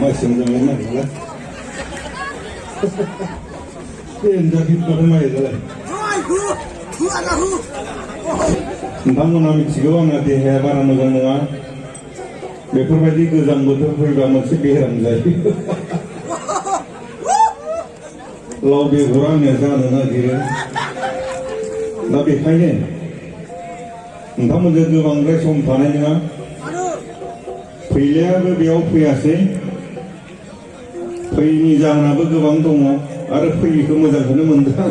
말씀드리면 말이야. 인자기 말이야. नोंथांमोना मिथिगौ आंना देहाया बारा मोजां नङा बेफोरबायदि गोजां बोथोर फैबा मोनसे बेराम जायो लाव बेगरा आंनिया जानो नागिरो दा बेखायनो नोंथांमोनजों गोबांद्राय सम थानाय नङा फैलायाबो बेयाव फैयासै फैयिनि जाहोनाबो गोबां दङ आरो फैयिखौ मोजांखौनो मोनदों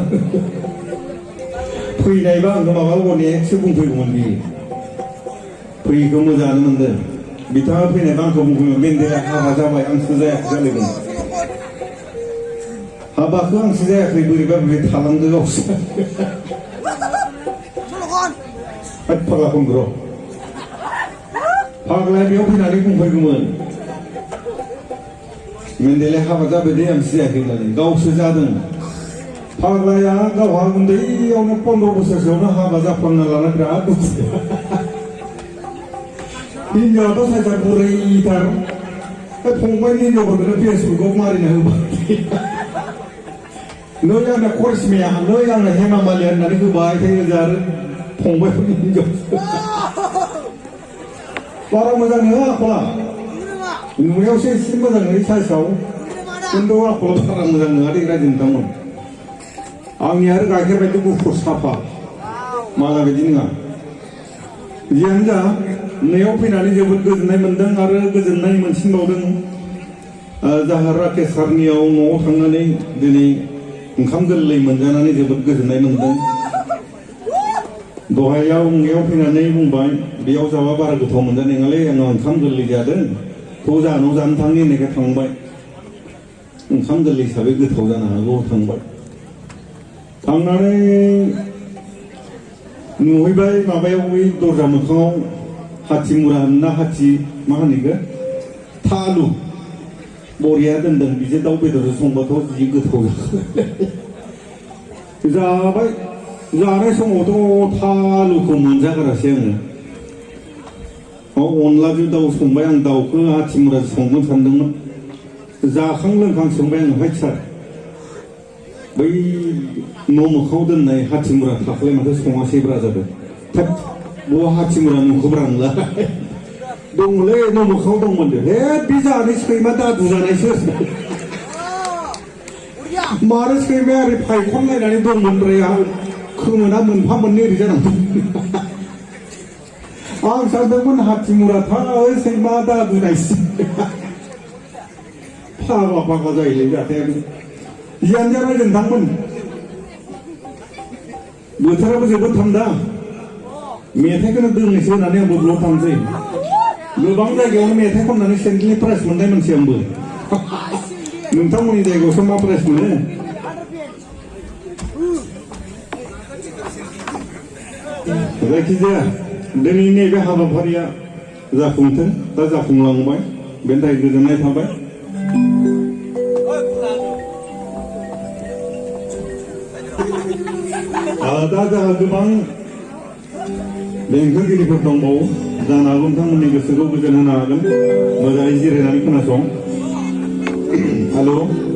फैनायबा आंखौ माबा अनेकसो बुंफैगौमोन बियो फैयिखौ मोजाङानो मोनदों बिथाङा फैनायबा आंखौ बुंफैगौमोन मेन्देला हाबा जाबाय आंसो जायाखै जालायगोन हाबाखौ आंसो जायाखै बोरैबा बोरै थालांदो गावसो फाग्ला खनग्र फाग्लाया बेयाव फैनानै बुंफैगौमोन मेन्देला हाबा जाबाय दे आंसो जायाखै होननानै गावसो जादों फाग्लाया गावहा उन्दैयावनो 15 बोसोरसोआवनो हाबा जाफ्लांना लाना बिराद दुखु हिनजावाथ' सायसा बुरैथार फंबायनि हिनजावफोरखौनो फेसबुकआव मारिना होबाय नै आंना करिस्माया नै आंना हेमा मालिया होननानै होबाय थायो आरो फंबायफोरनि हिनजाव बारा मोजां नङा आखला नुनायावसो एसे मोजां नुयो साइसआव खिन्थु आखला बारा मोजां नङा दे रायजो नोंथांमोन आंनि आरो गाइखेर बायदि गुफुर साफा माला बायदि नङा जियानो जा नैयाव फैनानै जोबोद गोजोननाय मोनदों आरो गोजोननाय मोनसिनबावदों जाहा राकेश सारनियाव न'आव थांनानै दिनै ओंखाम गोरलै मोनजानानै जोबोद गोजोननाय मोनदों दहायाव फैनानै बुंबाय बेयाव जाबा बारा गोथाव मोनजानाय नङालै आंनाव ओंखाम गोरलै जादों थ' जाहानाव जानो थांनि होननायखाय थांबाय ओंखाम गोरलै हिसाबै गोथाव जानो हागौ थांबाय थांनानै नुहैबाय माबायाव बै दरजा मोखाङाव हाथि मुरा ना हाथि मा होनो बेखौ थालु बरिया दोनदों बिदि दाउ बेदरजों संबाथ' जि गोथाव जाबाय जानाय समावथ' थालुखौ मोनजागारासै आङो अनलाजों दाउ संबाय आं दाउखौ हाथि मुराजों संगोन सानदोंमोन जाखां लोंखां सोंबाय आङो हाय सार बै न' मोखाङाव दोननाय हाथिमुरा थाखलाय माथो सङासैब्रा जादों थाब बहा हाथिमुरा नुखोब्रा नोंलाय दंलै न' मोखाङाव दंमोन हे बे जानाय सैमा दादु जानायसो मारो सैमाया ओरै फायखनलायनानै दंमोनब्रा खोमोना मोनफा मोननै ओरै जानांगौ आं सानदोंमोन हाथिमुरा थाय सैमा दादुनायसो फाग्ला फाग्ला जायोलै जाथायानो जियानो जा रायजो नोंथांमोन बोथोराबो जोबोद थान्दा मेथाइखौनो दोंनोसै होननानै आंबो ब्लग थांसै गोबां जायगायावनो मेथाइ खननानै सेन्ट्रेलनि प्राइज मोननाय मोनसै आंबो नोंथांमोननि जायगायावसो मा प्राइज मोनो जायखिजाया दिनै नैबे हाबाफारिया जाफुंथों दा जाफुंलांबाय बेनि थाखाय गोजोननाय थाबाय दा जोंहा गोबां देंखोगिरिफोर दंबावो जानो हागौ नोंथांमोननि गोसोखौ गोजोन होनो हागोन मोजाङै जिरायनानै खोनासं हेल'